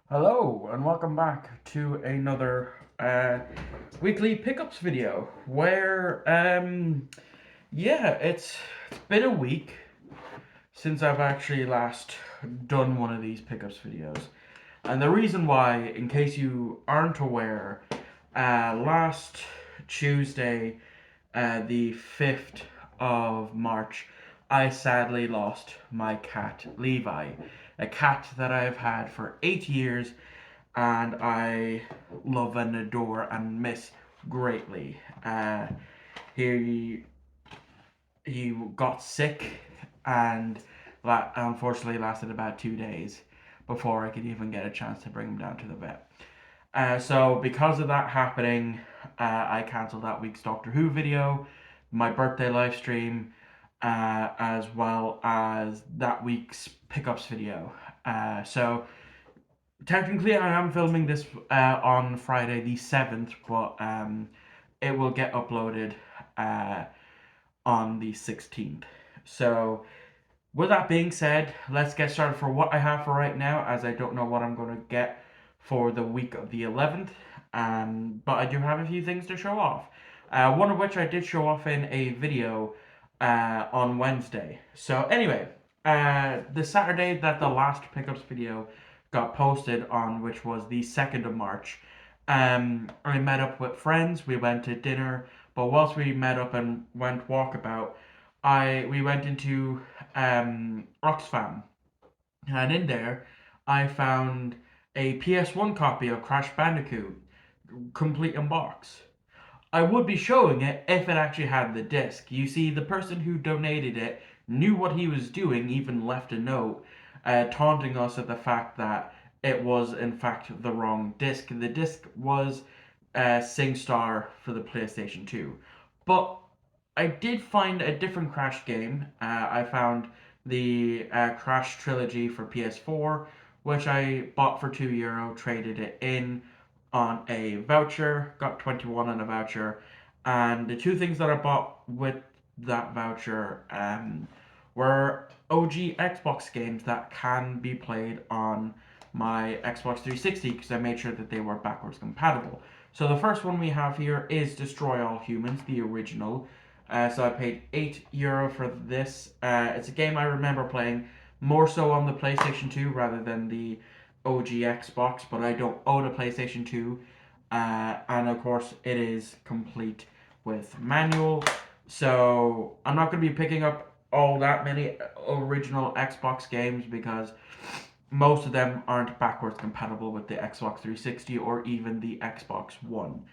Hello and welcome back to another weekly pickups video where it's been a week since I've actually last done one of these pickups videos. And the reason why, in case you aren't aware, last Tuesday, the 5th of March, I sadly lost my cat Levi, a cat that I have had for 8 years and I love and adore and miss greatly. He he got sick and that unfortunately lasted about 2 days before I could even get a chance to bring him down to the vet. So because of that happening, I cancelled that week's Doctor Who video, my birthday live stream, as well as that week's pickups video. So technically, I am filming this on Friday the 7th, but it will get uploaded uh, on the 16th. So, with that being said, let's get started for what I have for right now, as I don't know what I'm going to get for the week of the 11th. But I do have a few things to show off. One of which I did show off in a video on Wednesday. So, anyway, the Saturday that the last pickups video got posted on, which was the 2nd of March, I met up with friends. We went to dinner, but whilst we met up and went walkabout, we went into Oxfam, and in there, I found a PS1 copy of Crash Bandicoot, complete in box. I would be showing it if it actually had the disc. You see, the person who donated it knew what he was doing, even left a note taunting us at the fact that it was, in fact, the wrong disc. The disc was SingStar for the PlayStation 2. But I did find a different Crash game. I found the Crash Trilogy for PS4, which I bought for €2, traded it in on a voucher, got 21 on a voucher, and the two things that I bought with that voucher were OG Xbox games that can be played on my Xbox 360 because I made sure that they were backwards compatible. So the first one we have here is Destroy All Humans, the original. So I paid €8 for this. It's a game I remember playing more so on the PlayStation 2 rather than the OG Xbox, but I don't own a PlayStation 2. And of course, it is complete with manual. So I'm not going to be picking up all that many original Xbox games because most of them aren't backwards compatible with the Xbox 360 or even the Xbox One.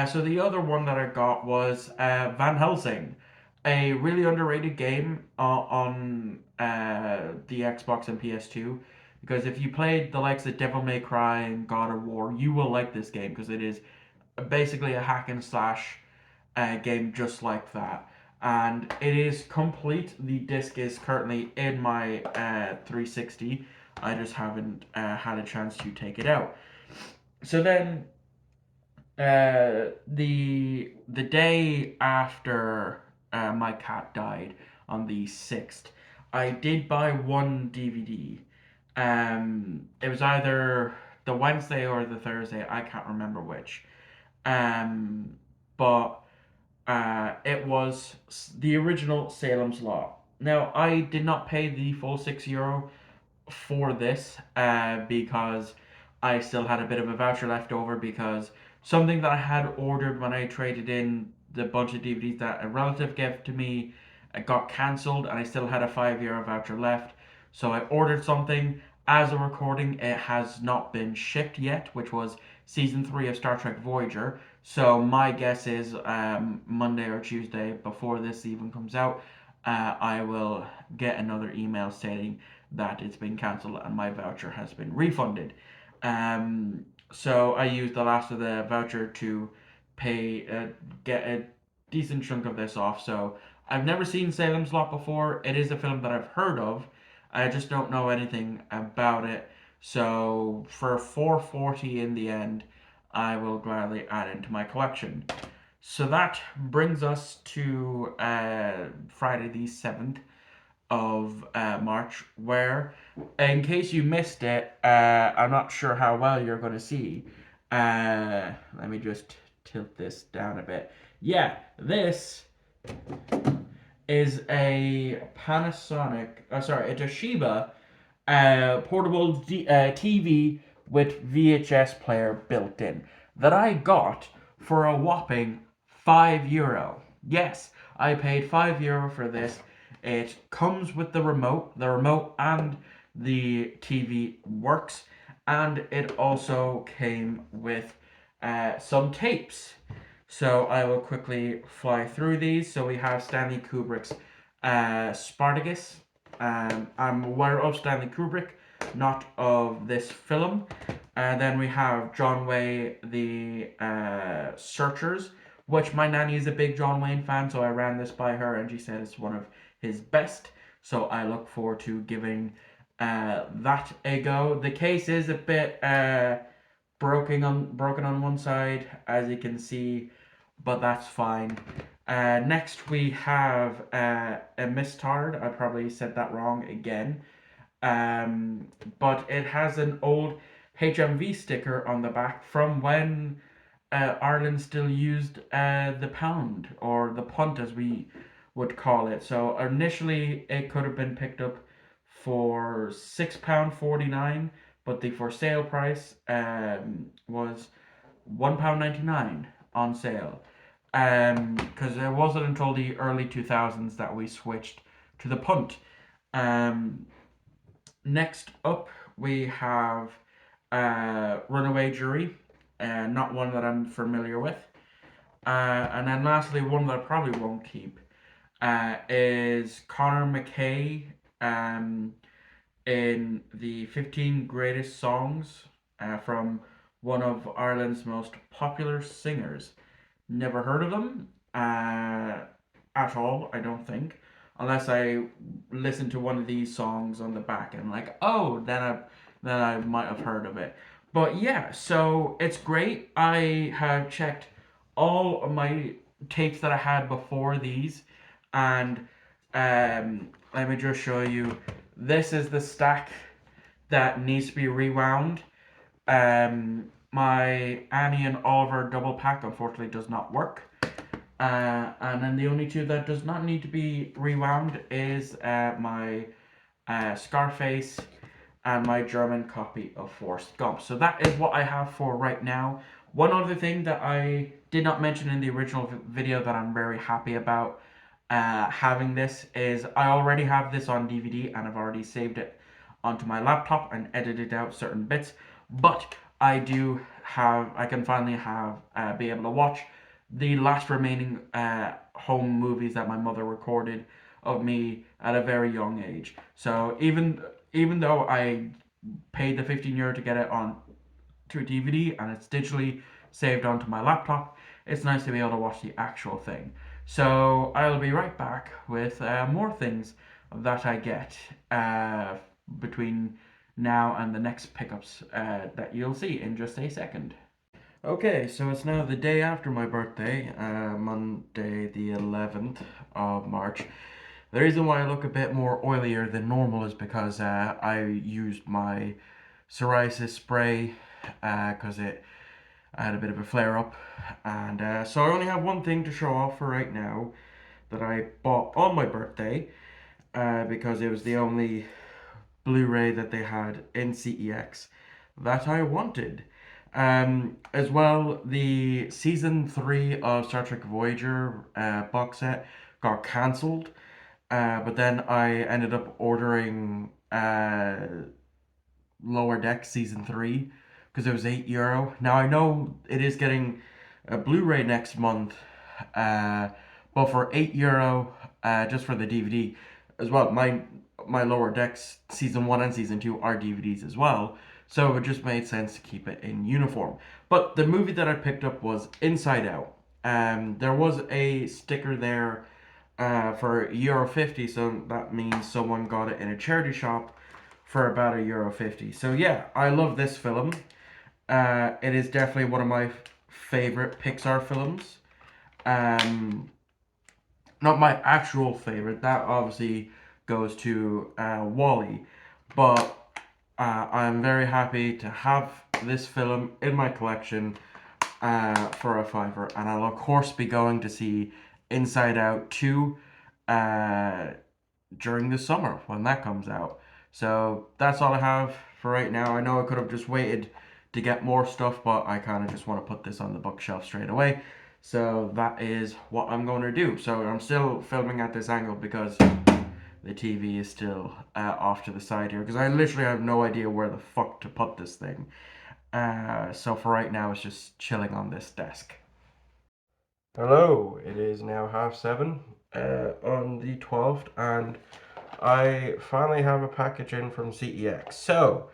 So the other one that I got was Van Helsing, a really underrated game on the Xbox and PS2. Because if you played the likes of Devil May Cry and God of War, you will like this game because it is basically a hack and slash game just like that. And it is complete. The disc is currently in my 360. I just haven't had a chance to take it out. So then the day after my cat died on the 6th, I did buy one DVD. It was either the Wednesday or the Thursday. I can't remember which. Um, but it was the original Salem's Law. Now I did not pay the full €6 for this because I still had a bit of a voucher left over because something that I had ordered when I traded in the bunch of DVDs that a relative gave to me got cancelled and I still had a €5 voucher left. So I ordered something. As a recording, it has not been shipped yet, which was season 3 of Star Trek Voyager. So my guess is Monday or Tuesday before this even comes out, I will get another email stating that it's been cancelled and my voucher has been refunded. So I used the last of the voucher to pay get a decent chunk of this off. So I've never seen Salem's Lot before. It is a film that I've heard of. I just don't know anything about it. So for 440 in the end, I will gladly add it into my collection. So that brings us to Friday the 7th. of March, where, in case you missed it, I'm not sure how well you're going to see. Let me just tilt this down a bit. Yeah, this is a a Toshiba portable TV with VHS player built in that I got for a whopping €5. Yes, I paid €5 for this. It comes with the remote and the TV works, and it also came with some tapes. So I will quickly fly through these. So we have Stanley Kubrick's Spartacus. I'm aware of Stanley Kubrick, not of this film. And then we have John Wayne, the Searchers, which my nanny is a big John Wayne fan, so I ran this by her and she said it's one of his best. So I look forward to giving that a go. The case is a bit broken on one side, as you can see, but that's fine. Next we have a Mistard. I probably said that wrong again. Um, but it has an old HMV sticker on the back from when Ireland still used the pound, or the punt as we would call it. So initially it could have been picked up for £6.49, but the for sale price was £1.99 on sale. Because it wasn't until the early 2000s that we switched to the punt. Um, Next up, we have Runaway Jury, not one that I'm familiar with. And then lastly, one that I probably won't keep is Connor McKay in the 15 greatest songs from one of Ireland's most popular singers. Never heard of them at all, I don't think. Unless I listen to one of these songs on the back and like, oh, then I might have heard of it. But yeah, so it's great. I have checked all of my tapes that I had before these, and let me just show you. This is the stack that needs to be rewound. My Annie and Oliver double pack unfortunately does not work. And then the only two that does not need to be rewound is my Scarface and my German copy of Forrest Gump. So that is what I have for right now. One other thing that I did not mention in the original video that I'm very happy about having this is I already have this on DVD and I've already saved it onto my laptop and edited out certain bits. But I can finally be able to watch the last remaining home movies that my mother recorded of me at a very young age. So even though I paid the €15 to get it on to a DVD and it's digitally saved onto my laptop, it's nice to be able to watch the actual thing. So I'll be right back with more things that I get between now and the next pickups that you'll see in just a second. Okay, so it's now the day after my birthday, Monday the 11th of March. The reason why I look a bit more oilier than normal is because I used my psoriasis spray because I had a bit of a flare up, and so I only have one thing to show off for right now that I bought on my birthday because it was the only Blu-ray that they had in CEX that I wanted. As well, the season 3 of Star Trek Voyager box set got cancelled, but then I ended up ordering Lower Deck season 3 because it was €8. Now I know it is getting a Blu-ray next month, but for €8, just for the DVD as well. My Lower Decks season 1 and season 2 are DVDs as well, so it just made sense to keep it in uniform. But the movie that I picked up was Inside Out. There was a sticker there for €1.50, so that means someone got it in a charity shop for about €1.50. So yeah, I love this film. It is definitely one of my favorite Pixar films. Um, Not my actual favorite. That obviously goes to Wally. But I'm very happy to have this film in my collection for a fiver, and I'll of course be going to see Inside Out 2 uh, during the summer when that comes out. So that's all I have for right now. I know I could have just waited to get more stuff, but I kind of just want to put this on the bookshelf straight away. So that is what I'm going to do. So I'm still filming at this angle because the TV is still off to the side here because I literally have no idea where the fuck to put this thing. So for right now, it's just chilling on this desk. Hello, it is now 7:30 on the 12th, and I finally have a package in from CEX. So,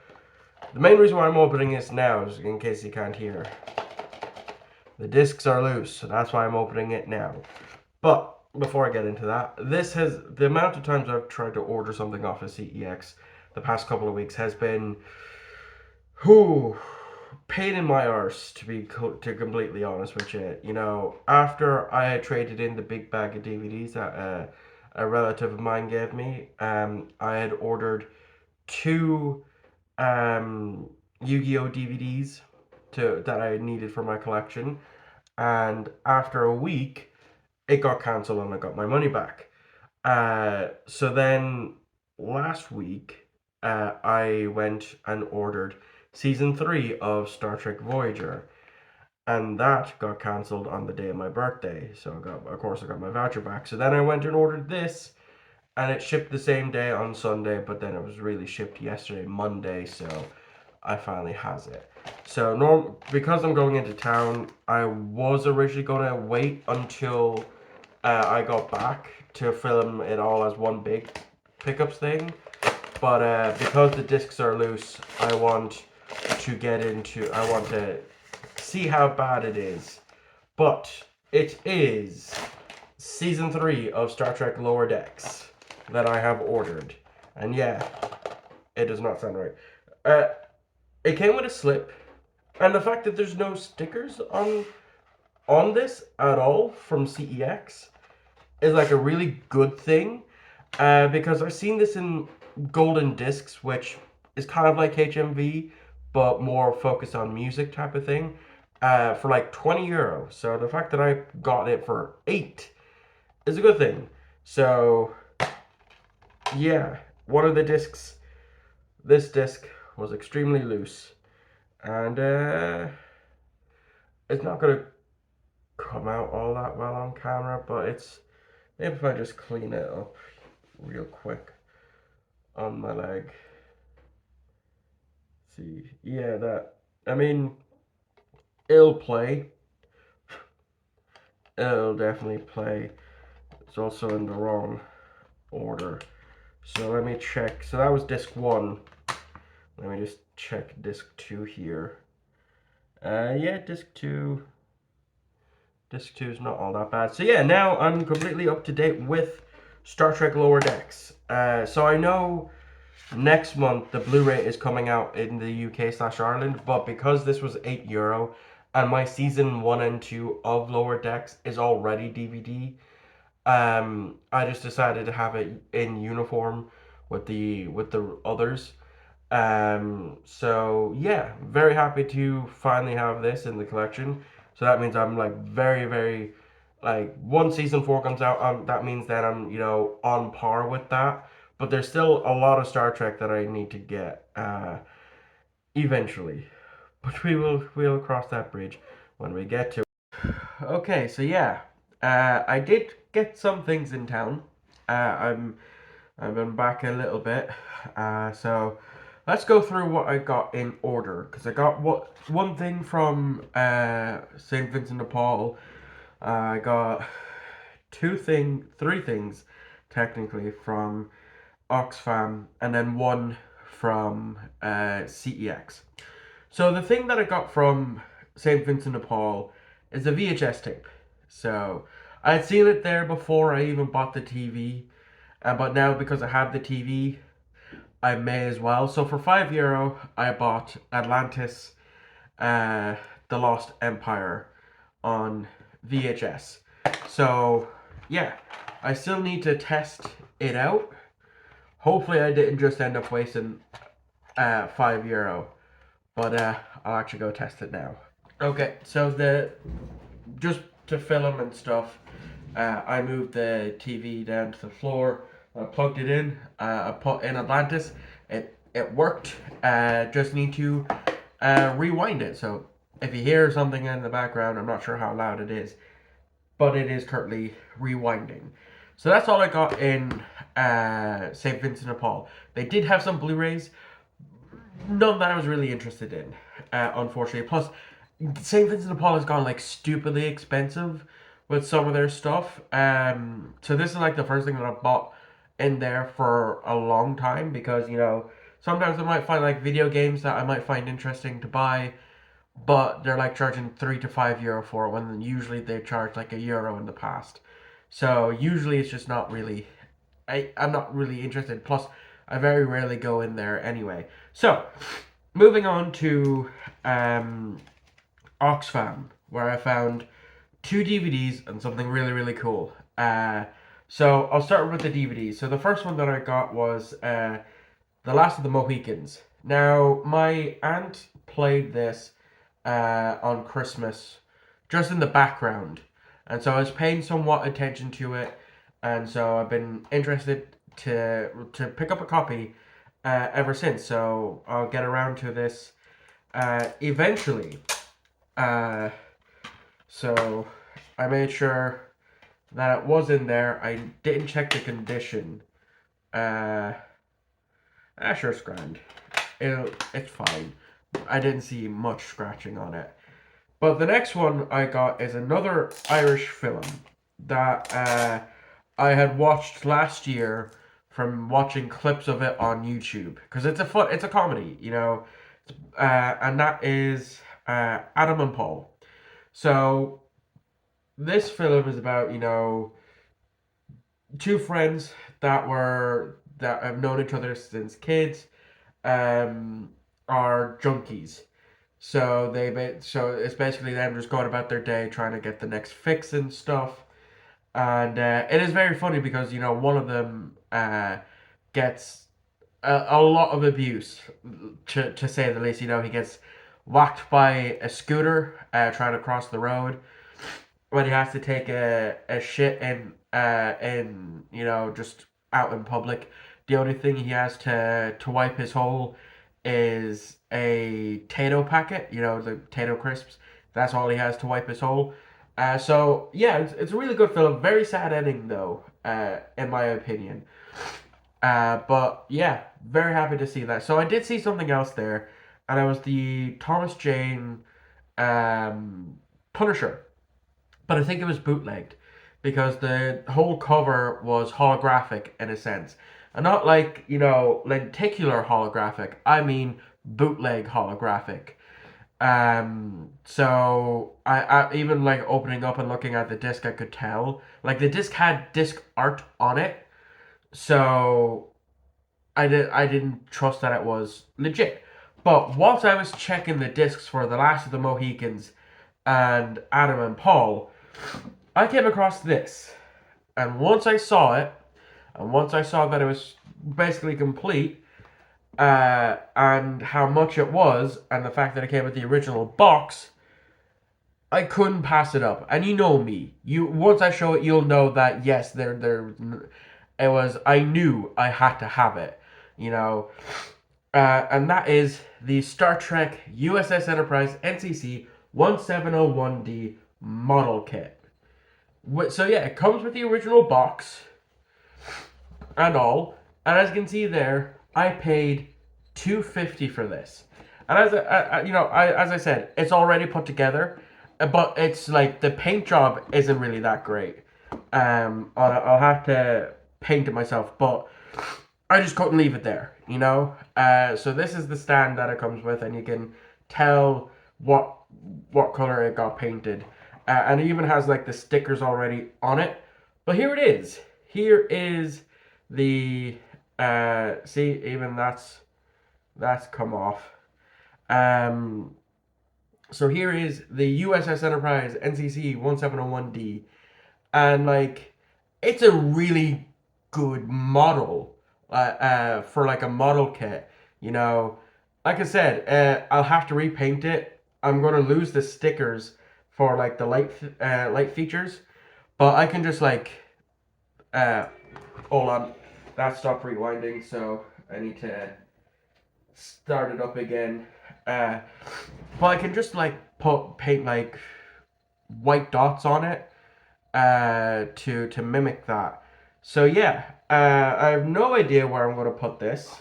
the main reason why I'm opening this now is, in case you can't hear, the discs are loose, so that's why I'm opening it now. But, before I get into that, the amount of times I've tried to order something off of CEX the past couple of weeks has been, whew, pain in my arse, to completely honest with you. You know, after I had traded in the big bag of DVDs that a relative of mine gave me, I had ordered two Yu-Gi-Oh DVDs that I needed for my collection, and after a week, it got cancelled and I got my money back. So then last week, I went and ordered season 3 of Star Trek Voyager, and that got cancelled on the day of my birthday. So of course, I got my voucher back. So then I went and ordered this, and it shipped the same day on Sunday, but then it was really shipped yesterday, Monday. So I finally has it. So because I'm going into town, I was originally gonna wait until I got back to film it all as one big pickups thing, but because the discs are loose, I want to see how bad it is. But it is season 3 of Star Trek Lower Decks that I have ordered, and yeah, it does not sound right. Uh, it came with a slip, and the fact that there's no stickers on this at all from CEX is like a really good thing, because I've seen this in golden discs, which is kind of like HMV but more focused on music type of thing, for like €20. So the fact that I got it for 8 is a good thing. So yeah, one of the discs, this disc was extremely loose, and it's not gonna come out all that well on camera, but it's maybe if I just clean it up real quick on my leg. See, yeah, I mean, it'll play. It'll definitely play. It's also in the wrong order. So let me check. So that was disc 1. Let me just check disc 2 here. Yeah, disc 2. Disc 2 is not all that bad. So yeah, now I'm completely up to date with Star Trek Lower Decks. So I know next month the Blu-ray is coming out in the UK/Ireland, but because this was €8 and my season 1 and 2 of Lower Decks is already DVD, I just decided to have it in uniform with the others. So yeah, very happy to finally have this in the collection. So that means I'm like very, like, once season 4 comes out, that means that I'm, on par with that. But there's still a lot of Star Trek that I need to get eventually. But we'll cross that bridge when we get to it. Okay, so yeah, I did get some things in town. I've been back a little bit, so let's go through what I got in order. Because I got one thing from St. Vincent de Paul. I got three things technically from Oxfam, and then one from CEX. So the thing that I got from St. Vincent de Paul is a VHS tape. So I had seen it there before I even bought the TV, but now because I have the TV, I may as well. So for €5, I bought Atlantis, uh, The Lost Empire on VHS. So yeah, I still need to test it out. Hopefully, I didn't just end up wasting €5, but I'll actually go test it now. Okay, so the just to film and stuff, I moved the TV down to the floor. I plugged it in. I put in Atlantis. It worked. Just need to rewind it. So if you hear something in the background, I'm not sure how loud it is, but it is currently rewinding. So that's all I got in St. Vincent de Paul. They did have some Blu-rays, none that I was really interested in, unfortunately. Plus, St. Vincent de Paul has gone like stupidly expensive with some of their stuff. So this is like the first thing that I've bought in there for a long time because sometimes I might find like video games that I might find interesting to buy, but they're like charging €3 to €5 for it when usually they charge like €1 in the past. So usually it's just not really. I'm not really interested. Plus, I very rarely go in there anyway. So, moving on to Oxfam, where I found two DVDs and something really, really cool. So I'll start with the DVDs. So the first one that I got was The Last of the Mohicans. Now, my aunt played this on Christmas, just in the background, and so I was paying somewhat attention to it, and so I've been interested to pick up a copy ever since. So I'll get around to this eventually. Uh, so I made sure that it was in there. I didn't check the condition. Uh, sure, it's grand. It's fine. I didn't see much scratching on it. But the next one I got is another Irish film that I had watched last year from watching clips of it on YouTube because it's a comedy, and that is Adam and Paul. So this film is about two friends that have known each other since kids, um, are junkies. So it's basically them just going about their day trying to get the next fix and stuff. And it is very funny because one of them gets a lot of abuse, to say the least. He gets whacked by a scooter trying to cross the road when he has to take a shit in just out in public. The only thing he has to wipe his hole is a Tato packet, the Tato crisps. That's all he has to wipe his hole. So yeah, it's a really good film. Very sad ending though, in my opinion. But yeah, very happy to see that. So I did see something else there, and it was the Thomas Jane Punisher, but I think it was bootlegged because the whole cover was holographic in a sense. And not like, lenticular holographic. I mean bootleg holographic. So I even like opening up and looking at the disc, I could tell. Like the disc had disc art on it. So I didn't trust that it was legit. But whilst I was checking the discs for The Last of the Mohicans and Adam and Paul, I came across this, and once I saw it, and once I saw that it was basically complete, and how much it was, and the fact that it came with the original box, I couldn't pass it up. And you know me, once I show it, you'll know that yes, it was. I knew I had to have it, you know, and that is the Star Trek USS Enterprise NCC 1701D model kit. So yeah, it comes with the original box and all, and as you can see there, I paid $250 for this. And as I said, it's already put together, but it's like the paint job isn't really that great. I'll have to paint it myself, but I just couldn't leave it there, So this is the stand that it comes with, and you can tell what color it got painted. And it even has like the stickers already on it. But here it is. Here is the see, even that's come off. Um, so here is the USS Enterprise NCC 1701D, and like it's a really good model for like a model kit. You know, like I said, I'll have to repaint it. I'm gonna lose the stickers for like the light features, but I can just like uh, hold on, that stopped rewinding, so I need to start it up again. Uh, but I can just like paint like white dots on it to mimic that. So yeah, I have no idea where I'm gonna put this.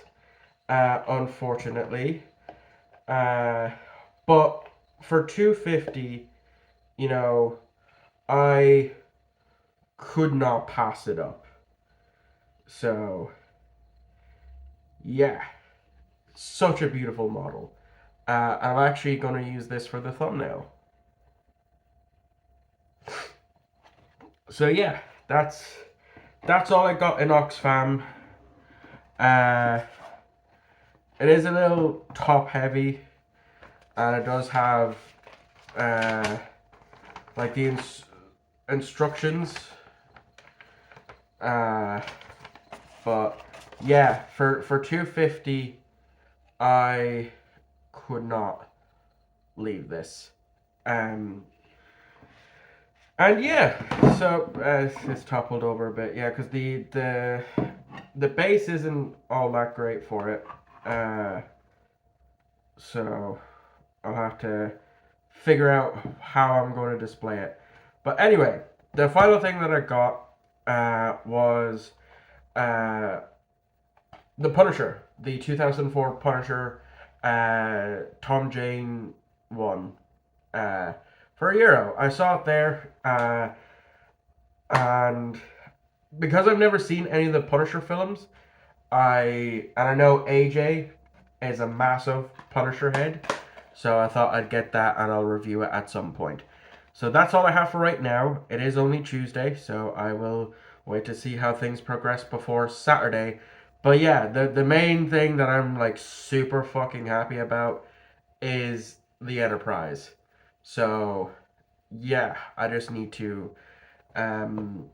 Unfortunately, uh, but for 250, you know, I could not pass it up. So yeah, such a beautiful model. I'm actually gonna use this for the thumbnail. So yeah, that's all I got in Oxfam. Uh, it is a little top heavy, and it does have uh, like the instructions. Uh, but yeah, for 250, I could not leave this. Um, and yeah, so it's toppled over a bit. Yeah, because the base isn't all that great for it. So I'll have to figure out how I'm going to display it. But anyway, the final thing that I got was uh, the Punisher, the 2004 Punisher, Tom Jane one, uh, for €1. I saw it there, and because I've never seen any of the Punisher films, I know AJ is a massive Punisher head, so I thought I'd get that and I'll review it at some point. So that's all I have for right now. It is only Tuesday, so I will wait to see how things progress before Saturday. But yeah, the main thing that I'm like super fucking happy about is the Enterprise. So yeah, I just need to um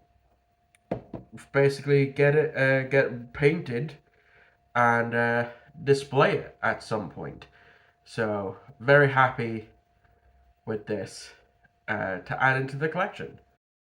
basically get painted and display it at some point. So very happy with this to add into the collection.